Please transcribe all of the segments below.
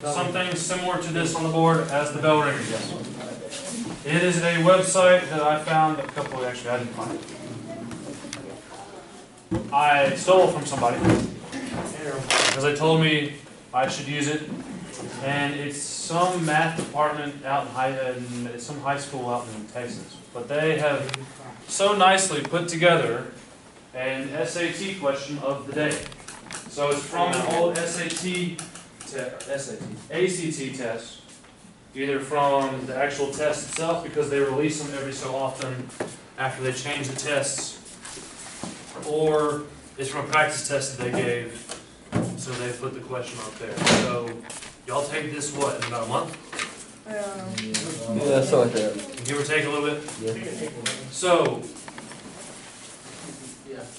Something similar to this on the board as the bell ringer, yes. It is a website that I found a couple, actually I didn't find it. I stole it from somebody because they told me I should use it, and it's some math department out in some high school out in Texas. But they have so nicely put together an SAT question of the day. So it's from an old ACT test, either from the actual test itself, because they release them every so often after they change the tests, or it's from a practice test that they gave, so they put the question up there. So y'all take this, what, in about a month? Yeah, something like that. Give or take a little bit? Yeah. So,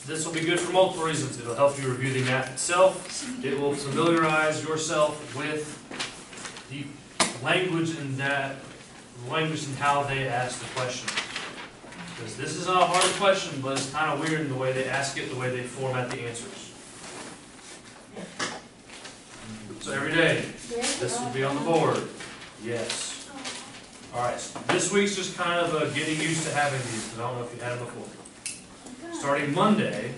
this will be good for multiple reasons. It'll help you review the math itself. It will familiarize yourself with the language and how they ask the question. Because this is not a hard question, but it's kind of weird in the way they ask it, the way they format the answers. So every day, this will be on the board. Yes. Alright, so this week's just kind of getting used to having these, because I don't know if you had them before. Starting Monday,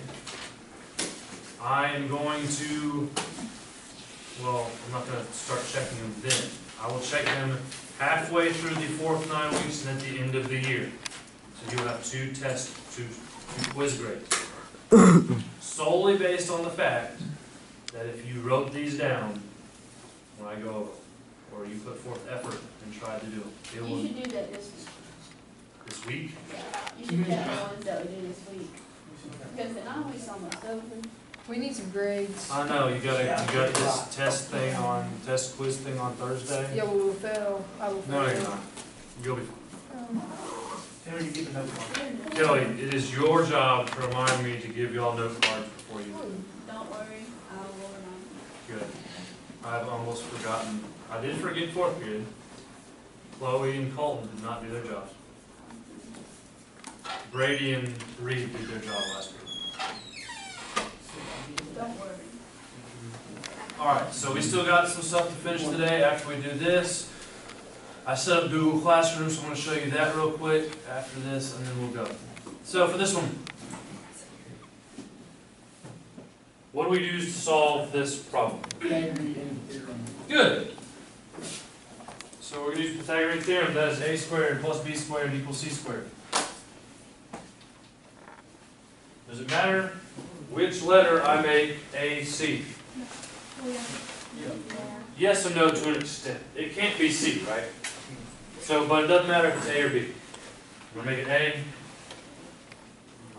I am going to, well, I'm not going to start checking them then. I will check them halfway through the 4th 9 weeks and at the end of the year. So you will have two quiz grades. Solely based on the fact that if you wrote these down when I go over, or you put forth effort and tried to do them, it will. You should do that this week. This week? Yeah, you should do that the ones that we do this week. Because they're not always so much open. We need some grades. I know, you got this test quiz thing on Thursday? Yeah, we will fail. I will fail. No, you're not. You'll be fine. Taylor, you keep a note card. Kelly, it is your job to remind me to give y'all note cards before you leave. Don't worry, I will remind you. Good. I've almost forgotten. I did forget 4th period. Chloe and Colton did not do their jobs. Brady and Reed did their job last week. Don't worry. Alright, so we still got some stuff to finish today after we do this. I set up Google Classroom, so I'm going to show you that real quick after this, and then we'll go. So for this one, what do we use to solve this problem? Good. So we're going to use the Pythagorean theorem. That is a squared plus b squared equals c squared. Does it matter which letter I make A, C? Yes and no to an extent. It can't be C, right? So, but it doesn't matter if it's A or B. I'm going to make it A.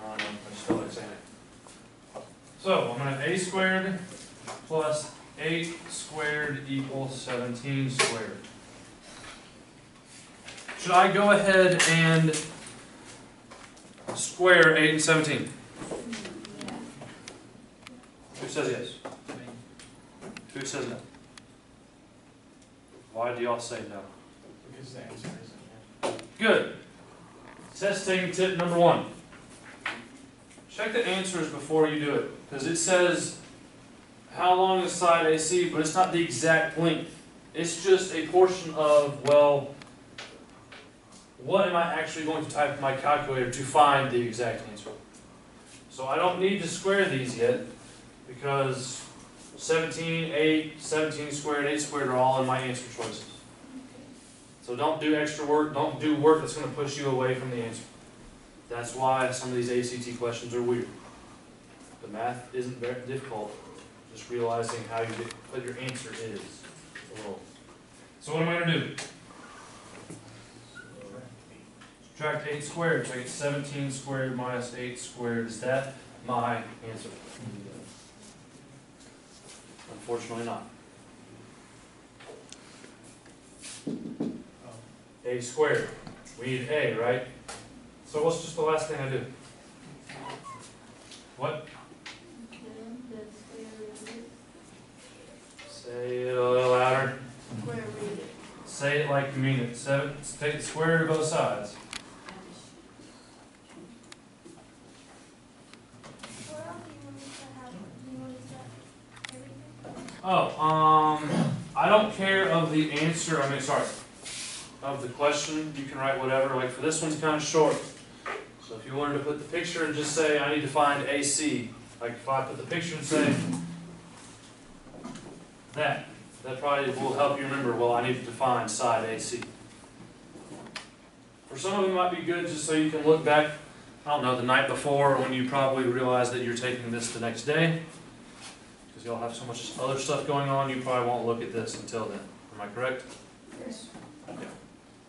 I just felt like saying it. So, I'm going to have A squared plus 8 squared equals 17 squared. Should I go ahead and square 8 and 17? Who says yes? Who says no? Why do y'all say no? Because the answer isn't Good. Testing tip number 1. Check the answers before you do it. Because it says how long is side AC, but it's not the exact length. It's just a portion of, well, what am I actually going to type in my calculator to find the exact answer? So I don't need to square these yet, because 17, 8, 17 squared, 8 squared are all in my answer choices. So don't do extra work, don't do work that's going to push you away from the answer. That's why some of these ACT questions are weird. The math isn't very difficult, just realizing how what your answer is. So what am I going to do? Subtract 8 squared, so I get 17 squared minus 8 squared. Is that my answer? Unfortunately not. A squared. We need A, right? So what's just the last thing I do? What? Say it a little louder. Say it like you mean it. Take the square root of both sides. Oh, I don't care square of the answer, of the question, you can write whatever. Like for this one's kind of short. So if you wanted to put the picture and just say, I need to find AC, like if I put the picture and say that probably will help you remember, well, I need to define side AC. For some of them it might be good just so you can look back, I don't know, the night before when you probably realize that you're taking this the next day. Because you'll have so much other stuff going on, you probably won't look at this until then. Am I correct? Yes.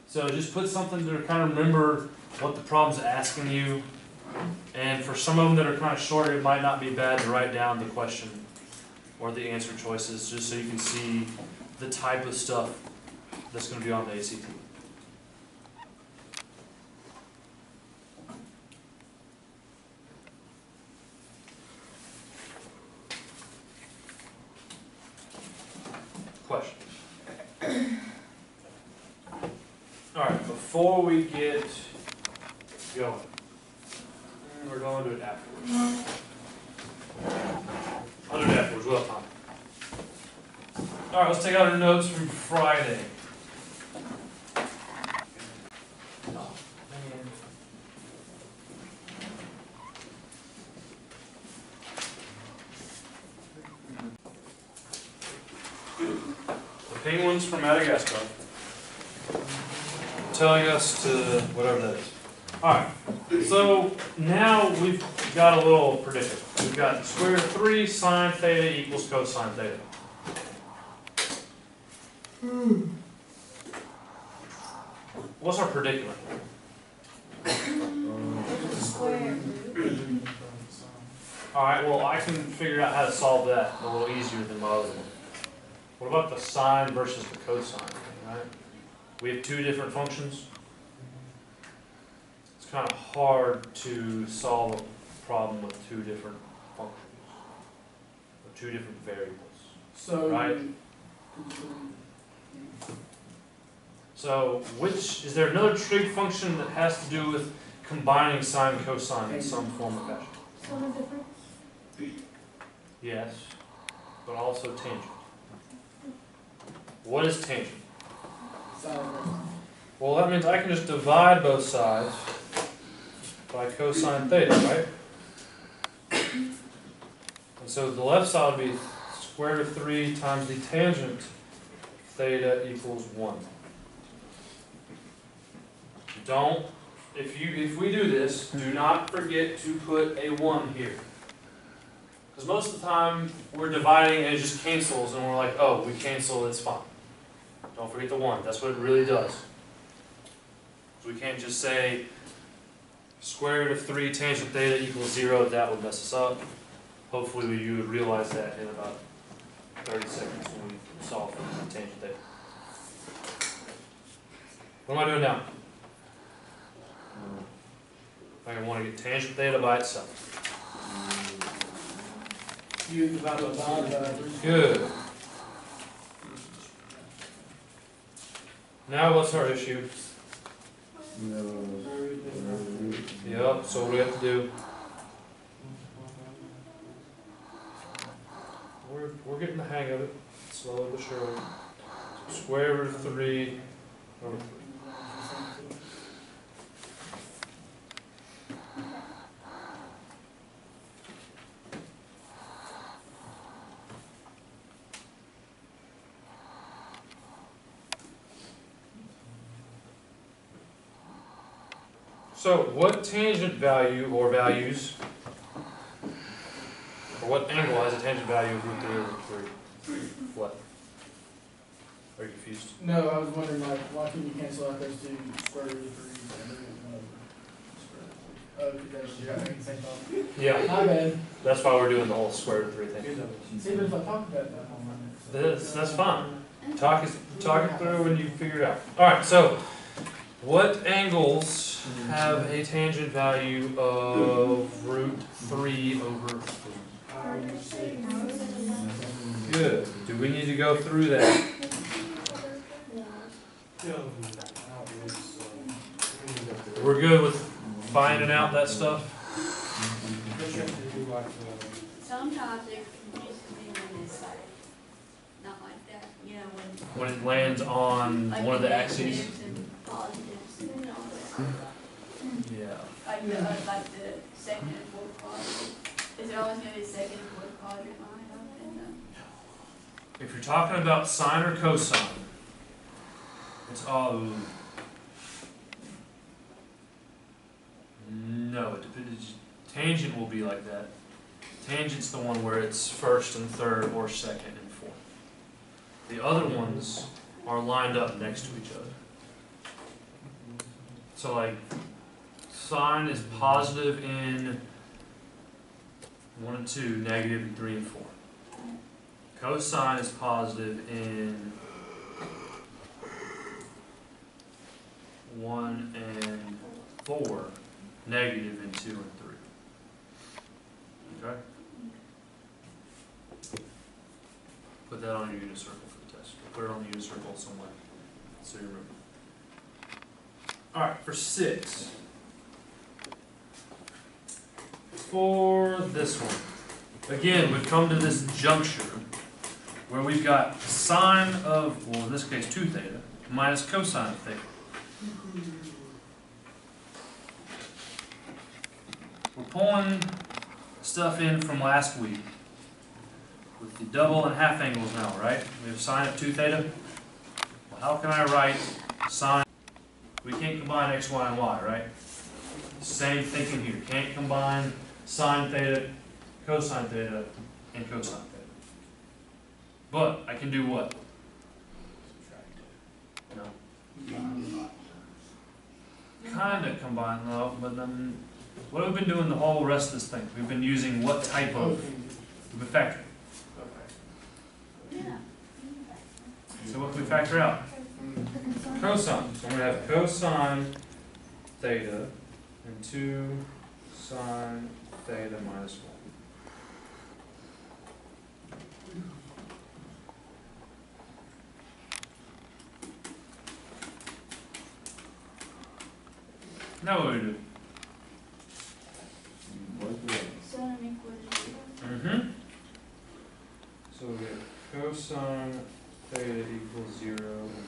So just put something to kind of remember what the problem's asking you. And for some of them that are kind of shorter, it might not be bad to write down the question or the answer choices, just so you can see the type of stuff that's going to be on the ACT. Questions? Alright, before we get going, we're going to do it afterwards. I'll do it afterwards, we'll have time. Alright, let's take out our notes from Friday. Oh, man. The penguins from Madagascar telling us to whatever that is. Alright, so now we've got a little predicament. We've got square root of 3 sine theta equals cosine theta. What's our predicament? Square root. Alright, well I can figure out how to solve that a little easier than my other one. What about the sine versus the cosine thing, right? We have two different functions. It's kind of hard to solve a problem with two different functions, or two different variables. So. Right. So, is there another trig function that has to do with combining sine and cosine in some form or fashion? Sum of difference? Yes, but also tangent. What is tangent? Well, that means I can just divide both sides by cosine theta, right? And so the left side would be square root of 3 times the tangent theta equals 1. If we do this, do not forget to put a 1 here. Because most of the time we're dividing and it just cancels and we're like, oh, we cancel, it's fine. Don't forget the 1, that's what it really does. So we can't just say square root of 3 tangent theta equals 0, that would mess us up. Hopefully you would realize that in about 30 seconds when we solve for the tangent theta. What am I doing now? I want to get tangent theta by itself. You divide by 3. Good. Now what's our issue? Yep, so what do we have to do? We're getting the hang of it, slowly but surely. Square root of 3 over 3. So, what tangent value or values, or what angle has a tangent value of root 3 over 3? What? Are you confused? No, I was wondering, like, why can you cancel out those two square root of 3 and then 1 over? Oh, because you're making the same thing. Yeah, My bad. that's why we're doing the whole square root of 3 thing. See, but if I talk about that one, That's fine. Talk it through when you figure it out. Alright, so, what angles have a tangent value of root 3 over 3? Good. Do we need to go through that? We're good with finding out that stuff? Sometimes it confuses me when it's like, not like that, you know, when when it lands on Like one of the axes. negatives and positives and all that. Yeah. Like the second and fourth quadrant. Is it always gonna be second and fourth quadrant line up and, If you're talking about sine or cosine, it's all. No, it depends. Tangent will be like that. Tangent's the one where it's first and third or second and fourth. The other ones are lined up next to each other. So like, sine is positive in 1 and 2, negative in 3 and 4. Cosine is positive in 1 and 4, negative in 2 and 3. Okay? Put that on your unit circle for the test. Put it on the unit circle somewhere, so you remember. Alright, for 6. For this one. Again, we've come to this juncture where we've got sine of, well in this case 2 theta, minus cosine of theta. We're pulling stuff in from last week with the double and half angles now, right? We have sine of 2 theta. Well, how can I write sine? We can't combine x, y, and y, right? Same thinking here. Can't combine sine theta, cosine theta, and cosine theta. But I can do what? No. Kind of combine, though, but then what have we been doing the whole rest of this thing? We've been using what type of? We've been factoring. yeah. So what can we factor out? Cosine. So I'm going to have cosine theta and 2 sine theta minus 1. Now what do we do? Sine equals 0. Mm-hmm. So we get cosine theta equals 0 and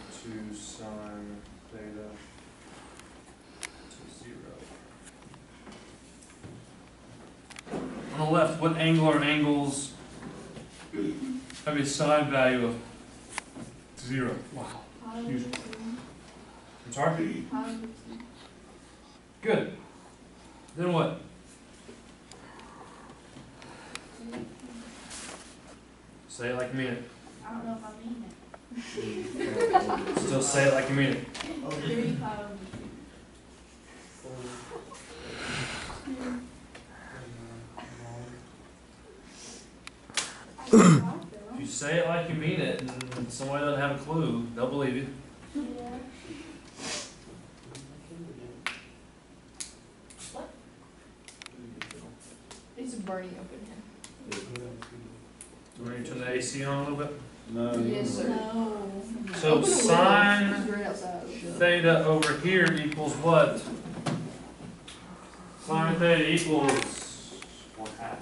2 sine theta to 0. On the left, what angle or angles have a sine value of 0? Wow. Positive 2. I'm sorry? Positive 2. Good. Then what? Say it like you mean it. I don't know if I mean it. Still say it like you mean it. 3 pi over 2. If you say it like you mean it and somebody doesn't have a clue, they'll believe you. Yeah. It's burning up in here. Do we need to turn the AC on a little bit? No. Yes, sir. No. So Open the window. sine It's right outside. theta over here equals what? Sine theta equals 1/2.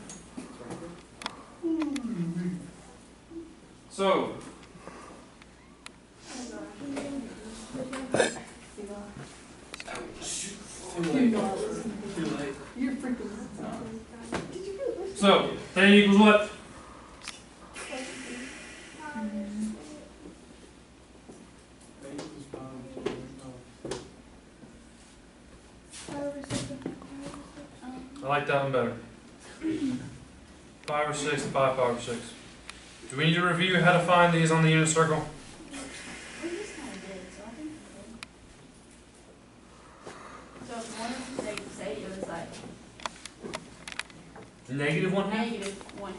So, You're freaking. so theta equals what? I like that one better. 5 or 6 and 5 over 6. Do we need to review how to find these on the unit circle? We just kind of did, so I think we did. So if one of the say it was like Negative 1/2? negative 1/2.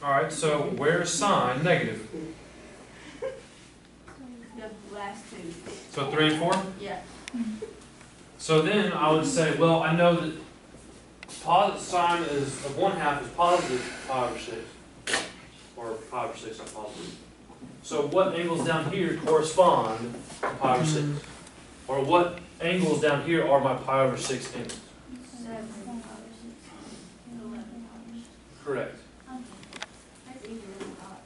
Alright, so where's sine negative? The last two. So 3 and 4? Yeah. So then I would say, well, I know that sine is of 1/2 is positive 5 or 6. Or 5 or 6 are positive. So what angles down here correspond to pi over 6? Or what angles down here are my pi over 6 angles? 7 pi over 6. And 11 pi over 6. Correct. Okay. That's easier than I thought.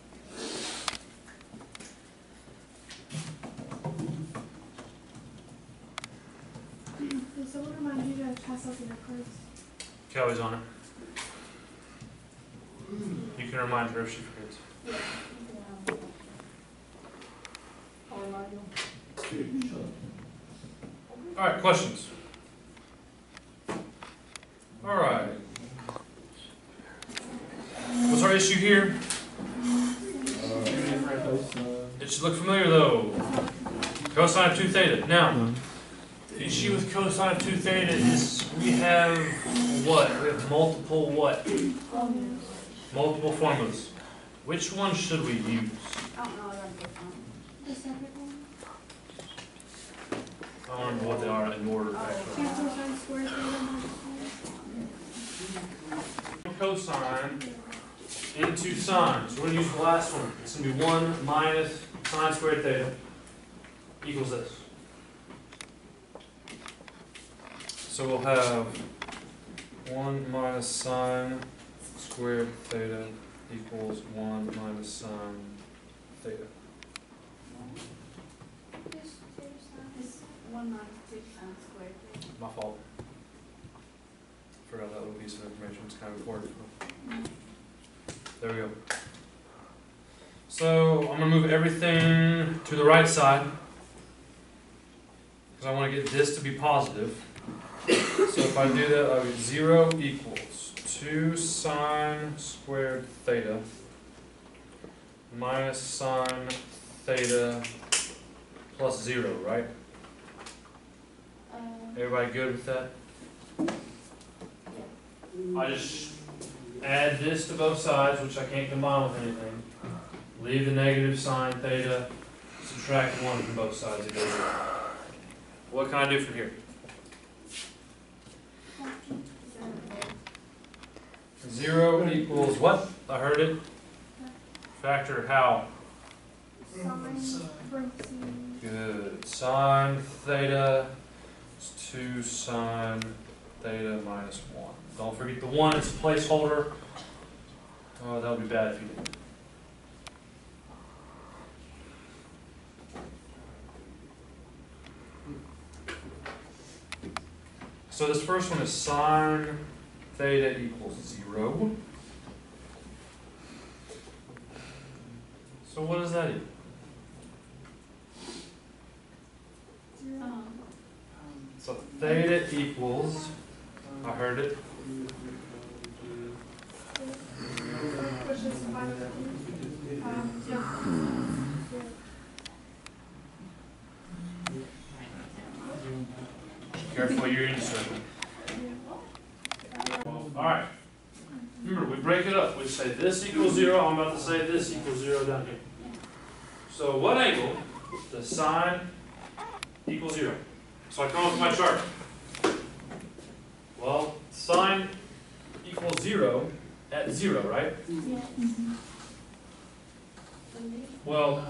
someone remind you to pass out the cards? Kelly's on it. You can remind her if she forgets. I'll remind you. Alright, questions? Alright. What's our issue here? It should look familiar though. Cosine of 2 theta. Now, the issue with cosine of 2 theta is we have what? We have multiple what? Multiple formulas. Which one should we use? I don't know what I'm getting. The second one? I don't remember what they are in order actually. Cancel sine squared theta minus Cosine into sine. So we're going to use the last one. It's going to be 1 minus sine squared theta equals this. So we'll have 1 minus sine squared theta equals 1 minus sine theta. It's 1 minus 2 sine squared. My fault. Forgot that little piece of information. It's kind of important. There we go. So I'm going to move everything to the right side because I want to get this to be positive. So if I do that, I'll get 0 equals 2 sine squared theta minus sine theta plus 0, right? Everybody good with that? I just add this to both sides, which I can't combine with anything. Leave the negative sine theta, subtract 1 from both sides again. What can I do from here? 0 equals what? I heard it. Factor how? sine parentheses. Good. Sine theta is 2 sine theta minus 1. Don't forget the 1, it's a placeholder. Oh, that would be bad if you didn't. So this first one is sine theta equals 0. So what does that equal? So theta equals, I heard it, Push this to 5. careful you're inserting. Alright, remember we break it up, we say this equals 0, I'm about to say this equals 0 down here. So what angle does sine equal 0? So I come up with my chart. Well, sine equals 0 at 0, right? Well,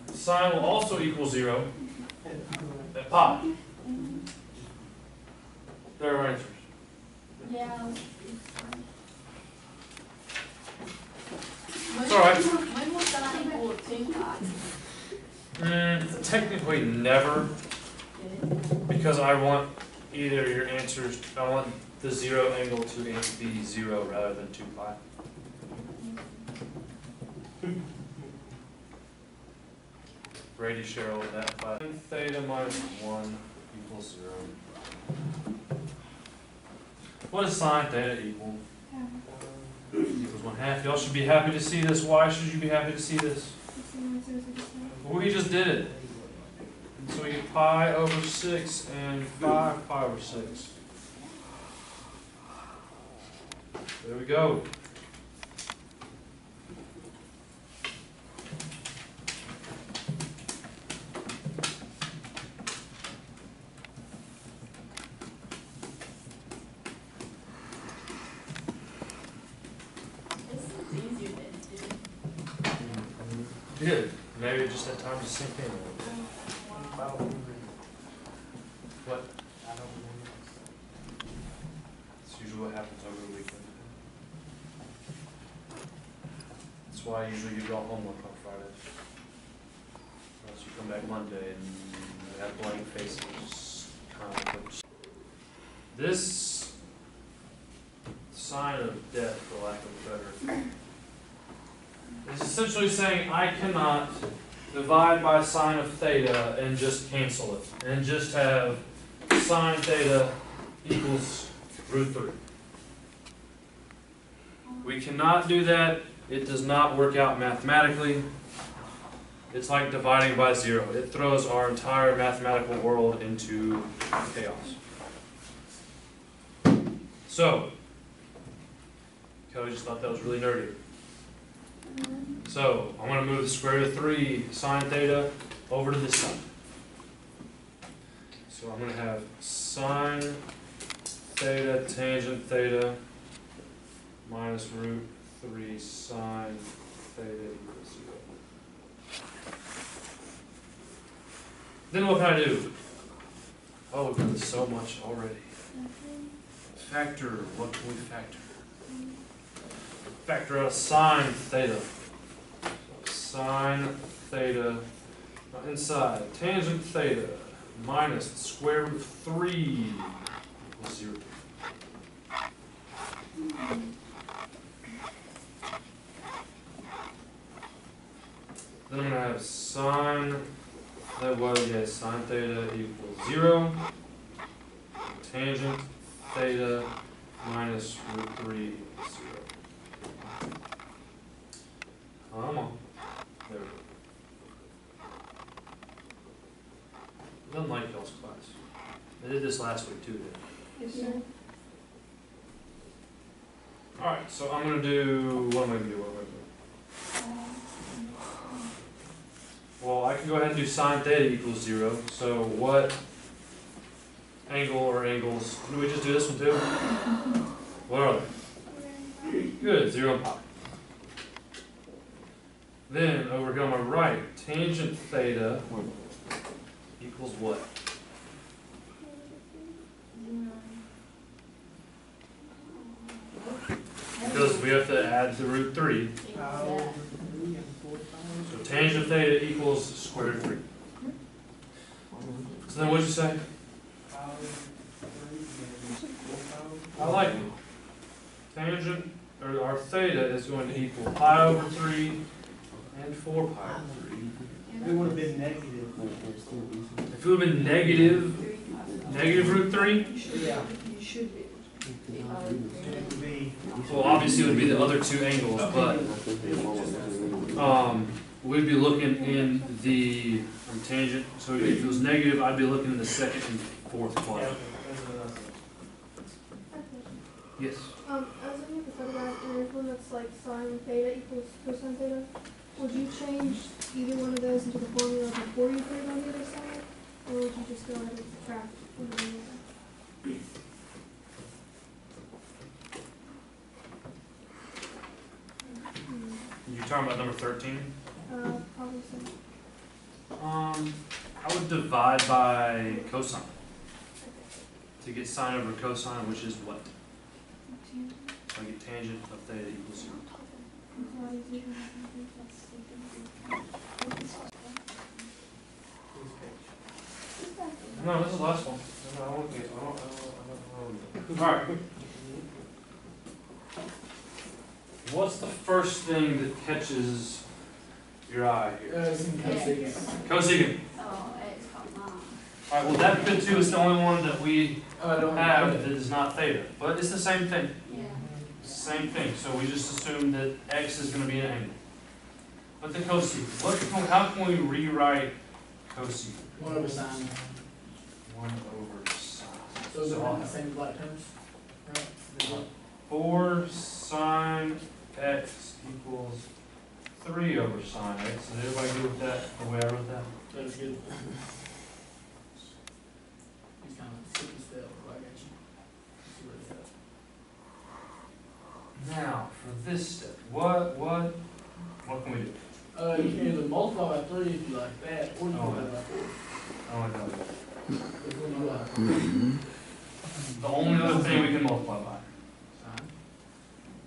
sine will also equal 0 at pi. There are our answers. Yeah. It's all right. When will sine equal 2 pi? Technically never, because I want either your answers, I want the 0 angle to be 0 rather than 2 pi. Brady Cheryl with that 5. Theta minus 1 equals 0. What does sine theta equal? Equals 1/2. Y'all should be happy to see this. Why should you be happy to see this? Well, we just did it. So we get pi over 6 and 5 pi over 6. There we go. This is easier than it did. Good. Maybe it just had time to sink in a little bit. What? It's usually what happens over the weekend. That's why I usually give y'all homework on Friday. Unless you come back Monday and you have blank faces, kind of like This sign of death, for lack of a better, is essentially saying I cannot divide by sine of theta and just cancel it, and just have sine theta equals root 3. We cannot do that. It does not work out mathematically. It's like dividing by 0. It throws our entire mathematical world into chaos. So, Kelly just thought that was really nerdy. So, I'm going to move the square root of 3 sine theta over to this side. So I'm going to have sine theta tangent theta minus root 3 sine theta equals 0. Then what can I do? Oh, we've done this so much already. Factor, what can we factor? Factor out sine theta. So sine theta inside tangent theta minus the square root of 3 equals 0. Then I'm going to have sine, sine theta equals 0. Tangent theta minus root 3 equals 0. Come on. There we go. Doesn't like y'all's class. They did this last week too, didn't they? Yes, sir. Alright, so I'm going to do, what am I going to do? Well, I can go ahead and do sine theta equals 0. So what angle or angles, do we just do this one too? What are they? Good, 0 and pi. Then over here on my right, tangent theta equals what? Because we have to add the root 3. So tangent theta equals square root of 3. So then what'd you say? I like it. Tangent, or our theta is going to equal pi over 3 and 4 pi over 3. It would have been negative. If it would have been negative root 3, Yeah. You should be. It would be. well obviously it would be the other two angles, but we'd be looking in the tangent, so if it was negative, I'd be looking in the second and fourth quadrant. Yes. I was looking at the photograph, and there's one that's like sine theta equals cosine theta. Would you change either one of those into the formula before you put it on the other side? Or would you just go ahead and subtract one of the other? You talking about number 13? Probably so. I would divide by cosine to get sine over cosine, which is what? So I get tangent of theta equals 0. No, this is the last one. Alright. What's the first thing that catches your eye here? Cosecant. Cosecant. Oh, it's called mine. Alright, well that bit 2 is the only one that we I don't have have that is not theta. But it's the same thing. Yeah. Same thing. So we just assume that x is going to be an angle. But the cosecant, how can we rewrite cosecant? 1 over sine. 1 over sine. So they're all the same black terms, right? 4 sine x equals 3 over sine x. Is everybody good with that, the way I wrote that? That is good. He's kind of skippy step, but I got you. See where it's at. Now, for this step, what can we do? You can either multiply by 3 if you like that, or you can Oh, divide by 4. I don't like that. Which one do you like? The only other thing we can multiply by. Sine.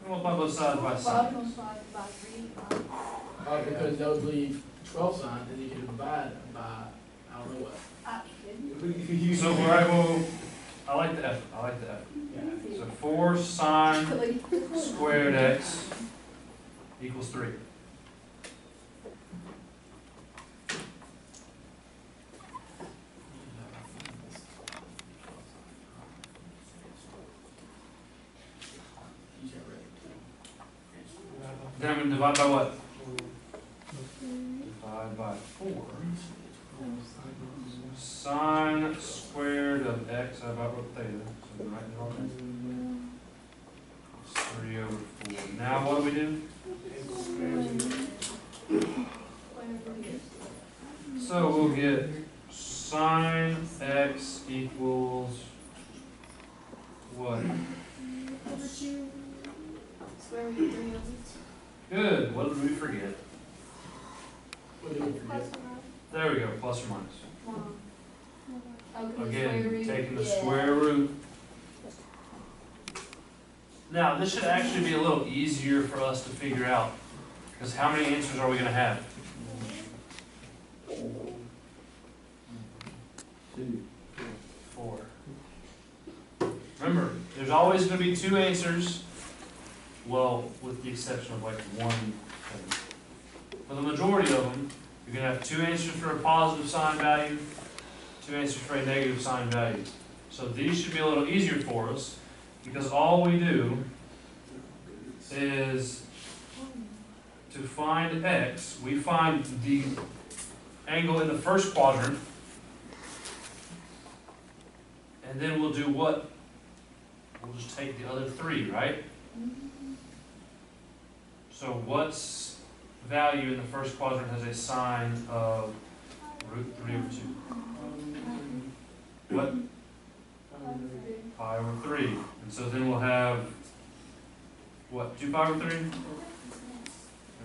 We multiply both sides by sine. Well, multiplied by 3. Because that would leave 12 sine, and you can divide by, I don't know what. I could. So, alright, well, I like the effort. I like the sine squared x equals 3. Then I'm going to divide by what? Divide by 4. Sine squared of x, I about wrote theta, so I'm writing it all in. It's 3 over 4. Now what do we do? So we'll get sine x equals what? Over 2. Square root of 3 over 2. Good. What did we forget? What did we Plus forget? or minus. There we go. Plus or minus. Okay, square Again, root, taking the yeah. square root. Now, this should actually be a little easier for us to figure out, because how many answers are we going to have? 4. Remember, there's always going to be 2 answers, well, with the exception of like one thing. For the majority of them, you're going to have 2 answers for a positive sign value, 2 answers for a negative sign value. So these should be a little easier for us, because all we do is to find x, we find the angle in the first quadrant, and then we'll do what? We'll just take the other 3, right? So what's value in the first quadrant has a sine of root 3 over 2? What? Pi over 3. And so then we'll have, what, 2 pi over 3? And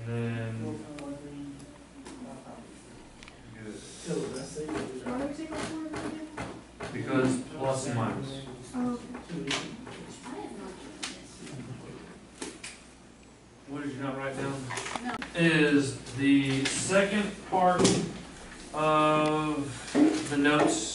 then, good. Why do we take off 4 over again? Because plus and minus. Oh, okay. What did you not write down? Is the second part of the notes